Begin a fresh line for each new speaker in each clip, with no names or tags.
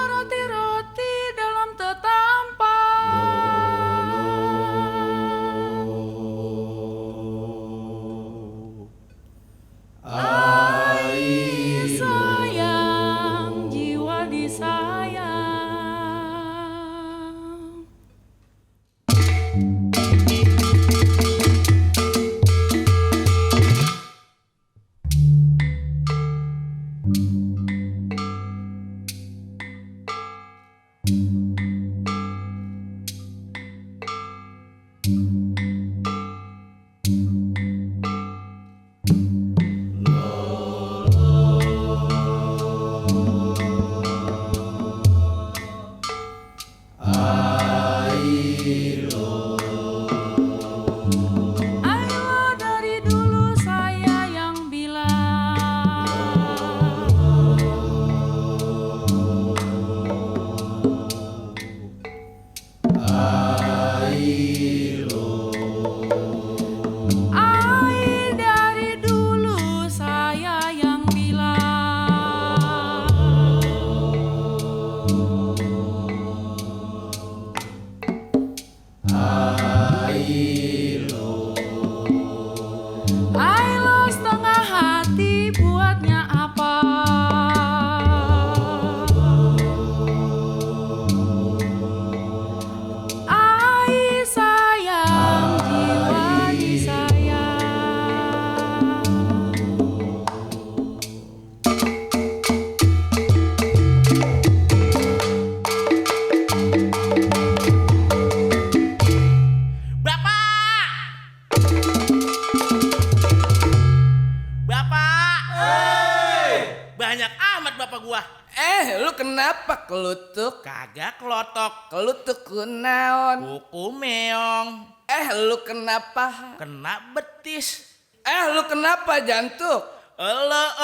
Roti-roti dalam tetampang. Ai sayang, jiwa disayang. Dari dulu saya yang bilang, Ai dari dulu saya yang bilang, Ai lo setengah hati buatnya apa? Ai sayang, jiwa disayang.
Banyak amat bapak gua.
Lu kenapa kelutuk?
Kagak kelotok.
Kelutuk kunaon?
Kuku meong.
Lu kenapa?
Kena betis.
Lu kenapa jantuk?
Allah.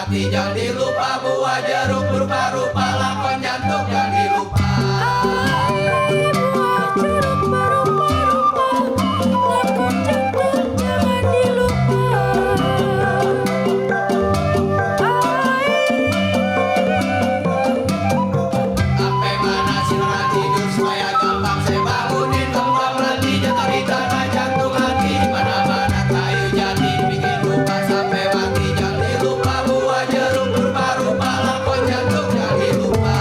mati jangan dilupa, buah jeruk berupa-rupa lakon jantung jangan dilupa.
Buah jeruk berupa-rupa lakon jantung jangan dilupa.
Sampai mana si Nora tidur supaya gampang saya bangunin, kembang melati jatuh di tanah jantung hati, di mana-mana kayu jati bikin lupa sampai mati jangan dilupa, buah jeruk berupa-rupa lakon jantung jangan dilupa.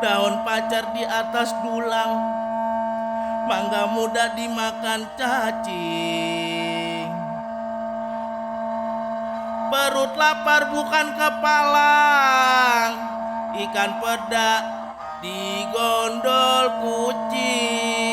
Daun pacar di atas dulang, mangga muda dimakan cacing. Perut lapar bukan kepalang, ikan peda digondol kucing.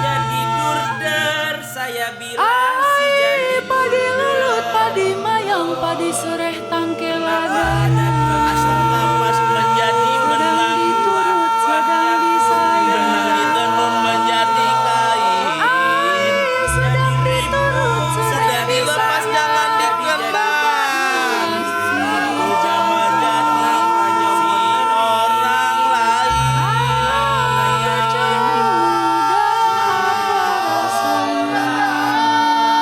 Jadi durder saya bilang si jadi
Padi lulut, padi mayang, padi sureh tangkelan.
Asam kapas menjadi
Sedang
benang,
diturut, sedang disayang.
benang ditenun menjadi kain.
Sedang diturut,
Sudah dilepas jangan dikenang, udah menjadi si orang lain.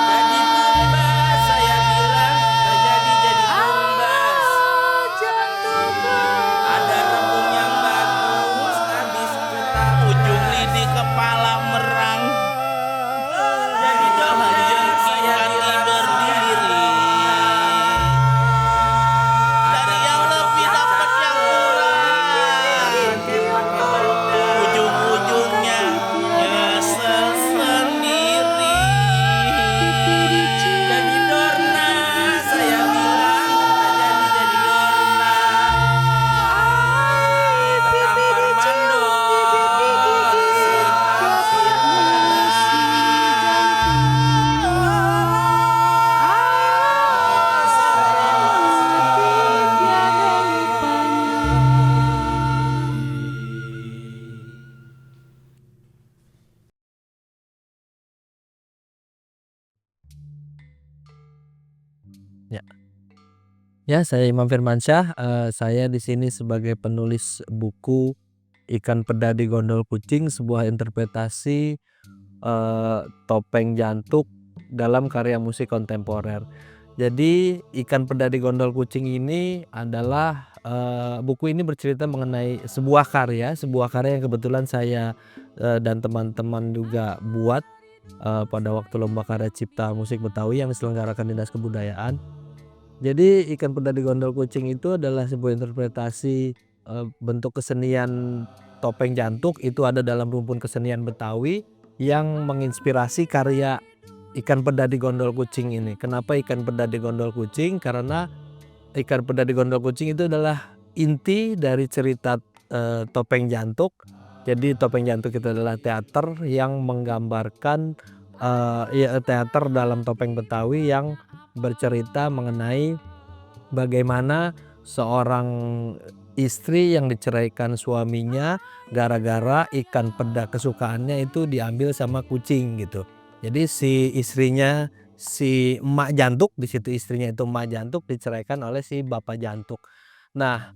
jadi bumbas saya bilang gak jadi bumbas. Ada rembung yang bagus habis ketemu
Ujung lidi kepala merang,
jadi
jangan
dokter
jengking
saya
hati
bilang
berdiri. Dari yang lebih dapat yang kurang, ujung-ujungnya nyesel sendiri.
jadi dorna saya bilang gak jadi dorna. Tertampar mandor si hampir
Ya, saya Imam Firmansyah. Saya di sini sebagai penulis buku Ikan Peda di Gondol Kucing, sebuah interpretasi topeng jantuk dalam karya musik kontemporer. Jadi Ikan Peda di Gondol Kucing ini adalah buku ini bercerita mengenai sebuah karya yang kebetulan saya dan teman-teman juga buat pada waktu lomba karya cipta musik Betawi yang diselenggarakan Dinas Kebudayaan. Jadi Ikan Peda di Gondol Kucing itu adalah sebuah interpretasi bentuk kesenian topeng jantuk. Itu ada dalam rumpun kesenian Betawi yang menginspirasi karya Ikan Peda di Gondol Kucing ini. Kenapa Ikan Peda di Gondol Kucing? Karena Ikan Peda di Gondol Kucing itu adalah inti dari cerita topeng jantuk. Jadi topeng jantuk itu adalah teater yang menggambarkan teater dalam topeng Betawi yang bercerita mengenai bagaimana seorang istri yang diceraikan suaminya gara-gara ikan peda kesukaannya itu diambil sama kucing gitu. Jadi si istrinya, si emak jantuk, di situ istrinya itu emak jantuk diceraikan oleh si bapak jantuk. Nah,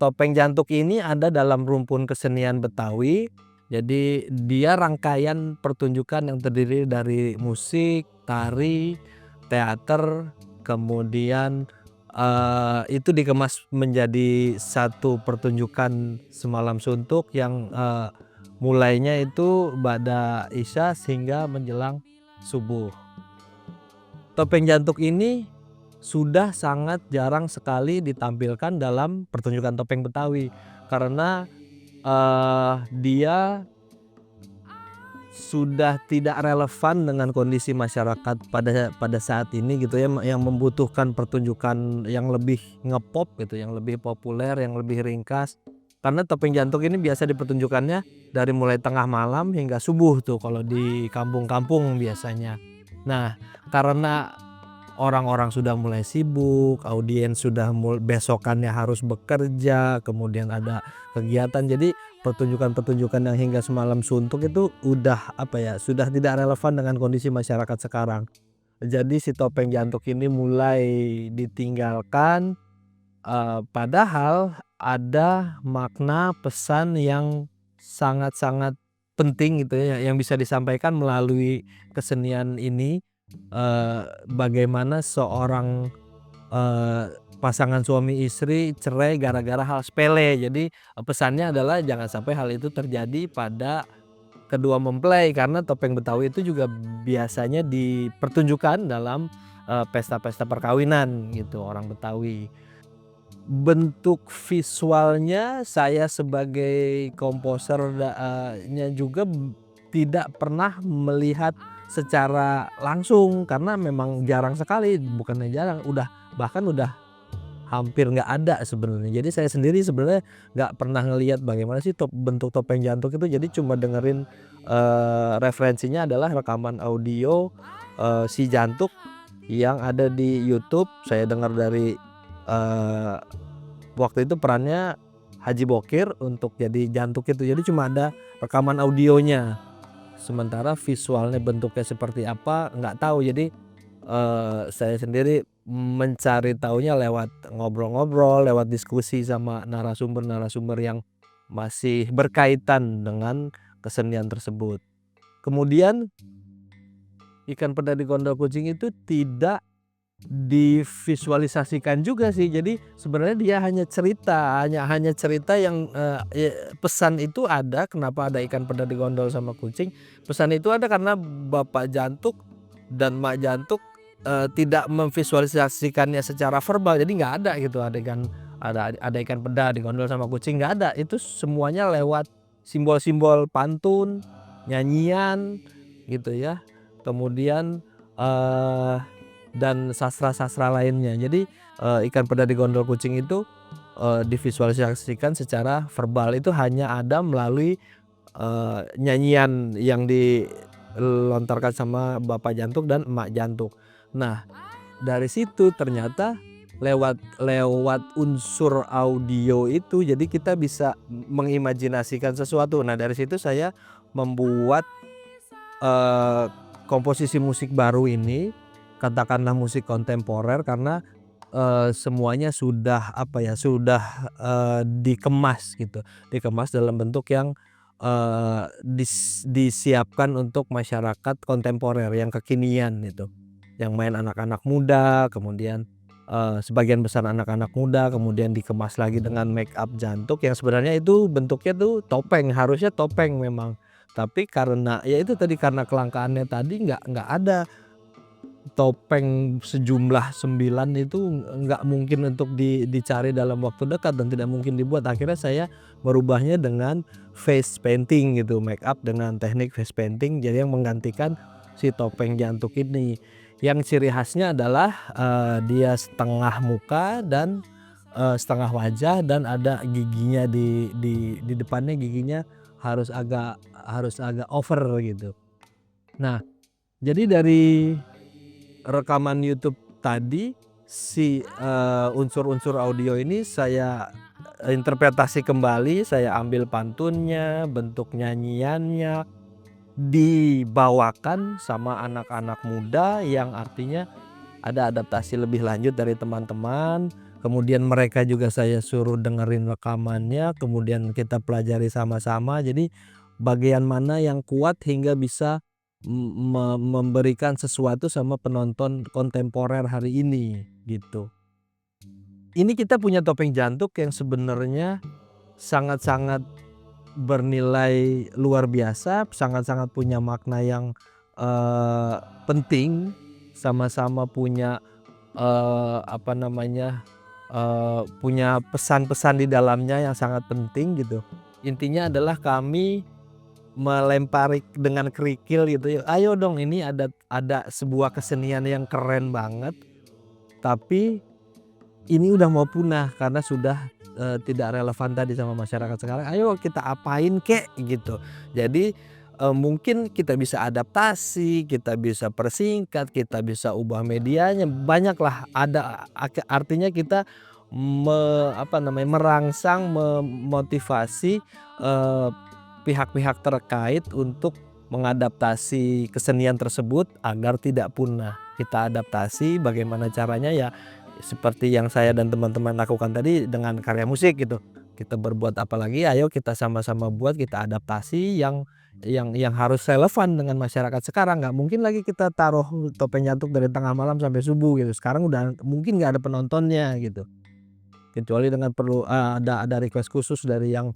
topeng jantuk ini ada dalam rumpun kesenian Betawi. Jadi dia rangkaian pertunjukan yang terdiri dari musik, tari, teater, kemudian itu dikemas menjadi satu pertunjukan semalam suntuk yang mulainya itu ba'da isya sehingga menjelang subuh. Topeng jantuk ini sudah sangat jarang sekali ditampilkan dalam pertunjukan topeng Betawi karena dia sudah tidak relevan dengan kondisi masyarakat pada saat ini gitu ya, yang membutuhkan pertunjukan yang lebih ngepop gitu, yang lebih populer, yang lebih ringkas. Karena topeng jantuk ini biasa dipertunjukannya dari mulai tengah malam hingga subuh tuh kalau di kampung-kampung biasanya. Nah, karena orang-orang sudah mulai sibuk, audiens sudah besokannya harus bekerja, kemudian ada kegiatan. Jadi pertunjukan-pertunjukan yang hingga semalam suntuk itu udah sudah tidak relevan dengan kondisi masyarakat sekarang. Jadi si topeng jantuk ini mulai ditinggalkan, padahal ada makna pesan yang sangat-sangat penting gitu ya yang bisa disampaikan melalui kesenian ini. Bagaimana seorang pasangan suami istri cerai gara-gara hal sepele. Jadi pesannya adalah jangan sampai hal itu terjadi pada kedua mempelai, karena topeng Betawi itu juga biasanya dipertunjukkan dalam pesta-pesta perkawinan gitu orang Betawi. Bentuk visualnya saya sebagai komposernya juga tidak pernah melihat secara langsung karena memang jarang sekali, bukannya jarang, bahkan udah hampir nggak ada sebenarnya. Jadi saya sendiri sebenarnya nggak pernah ngelihat bagaimana sih bentuk topeng jantuk itu. Jadi cuma dengerin referensinya adalah rekaman audio si jantuk yang ada di YouTube. Saya dengar dari waktu itu perannya Haji Bokir untuk jadi jantuk itu. Jadi cuma ada rekaman audionya. Sementara visualnya bentuknya seperti apa nggak tahu. Jadi saya sendiri mencari taunya lewat ngobrol-ngobrol, lewat diskusi sama narasumber-narasumber yang masih berkaitan dengan kesenian tersebut. Kemudian ikan peda di gondol kucing itu tidak divisualisasikan juga sih. Jadi sebenarnya dia hanya cerita yang pesan itu ada. Kenapa ada ikan peda di gondol sama kucing? Pesan itu ada karena bapak jantuk dan mak jantuk tidak memvisualisasikannya secara verbal. Jadi nggak ada gitu adegan ada ikan peda di gondol sama kucing, nggak ada. Itu semuanya lewat simbol-simbol pantun, nyanyian gitu ya. Kemudian dan sastra-sastra lainnya. Jadi ikan peda di gondol kucing itu divisualisasikan secara verbal itu hanya ada melalui nyanyian yang dilontarkan sama bapak jantuk dan emak jantuk. Nah, dari situ ternyata lewat unsur audio itu jadi kita bisa mengimajinasikan sesuatu. Nah, dari situ saya membuat komposisi musik baru ini, katakanlah musik kontemporer, karena semuanya sudah dikemas gitu, dikemas dalam bentuk yang disiapkan untuk masyarakat kontemporer yang kekinian itu, yang main anak-anak muda, kemudian sebagian besar anak-anak muda, kemudian dikemas lagi dengan make up jantuk yang sebenarnya itu bentuknya tuh topeng, harusnya topeng memang, tapi karena ya itu tadi, karena kelangkaannya tadi nggak ada topeng sejumlah 9 itu, nggak mungkin untuk dicari dalam waktu dekat dan tidak mungkin dibuat. Akhirnya saya merubahnya dengan face painting gitu, make up dengan teknik face painting, jadi yang menggantikan si topeng jantuk ini. Yang ciri khasnya adalah dia setengah muka dan setengah wajah dan ada giginya di depannya, giginya harus agak over gitu. Nah, jadi dari rekaman YouTube tadi unsur-unsur audio ini saya interpretasi kembali, saya ambil pantunnya, bentuk nyanyiannya, dibawakan sama anak-anak muda yang artinya ada adaptasi lebih lanjut dari teman-teman. Kemudian mereka juga saya suruh dengerin rekamannya, kemudian kita pelajari sama-sama. Jadi bagian mana yang kuat hingga bisa memberikan sesuatu sama penonton kontemporer hari ini gitu. Ini kita punya topeng jantuk yang sebenarnya sangat-sangat bernilai luar biasa, sangat-sangat punya makna yang penting, sama-sama punya punya pesan-pesan di dalamnya yang sangat penting gitu. Intinya adalah kami melempari dengan kerikil gitu ya, ayo dong, ini ada sebuah kesenian yang keren banget, tapi ini udah mau punah karena sudah tidak relevan tadi sama masyarakat sekarang. Ayo kita apain kek gitu. Jadi mungkin kita bisa adaptasi, kita bisa persingkat, kita bisa ubah medianya, banyaklah ada artinya kita merangsang, memotivasi pihak-pihak terkait untuk mengadaptasi kesenian tersebut agar tidak punah. Kita adaptasi bagaimana caranya ya seperti yang saya dan teman-teman lakukan tadi dengan karya musik gitu. Kita berbuat apa lagi, ayo kita sama-sama buat, kita adaptasi yang harus relevan dengan masyarakat sekarang. Nggak mungkin lagi kita taruh topeng jantuk dari tengah malam sampai subuh gitu. Sekarang udah mungkin nggak ada penontonnya gitu. Kecuali dengan perlu ada request khusus dari yang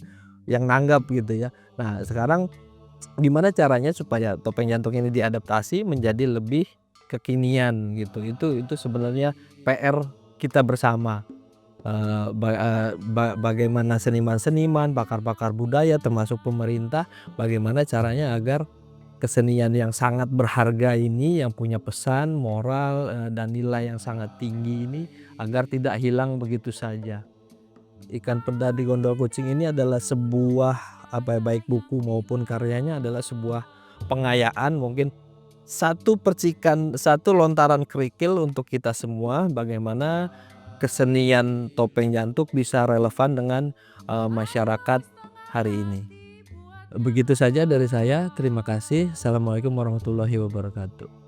nanggap gitu ya. Nah sekarang gimana caranya supaya topeng jantung ini diadaptasi menjadi lebih kekinian gitu. Itu sebenarnya PR kita bersama. Bagaimana seniman-seniman, pakar-pakar budaya termasuk pemerintah, bagaimana caranya agar kesenian yang sangat berharga ini, yang punya pesan moral dan nilai yang sangat tinggi ini agar tidak hilang begitu saja. Ikan Peda di Gondol Kucing ini adalah sebuah baik buku maupun karyanya adalah sebuah pengayaan, mungkin satu lontaran kerikil untuk kita semua bagaimana kesenian topeng jantuk bisa relevan dengan masyarakat hari ini. Begitu saja dari saya, terima kasih. Assalamualaikum warahmatullahi wabarakatuh.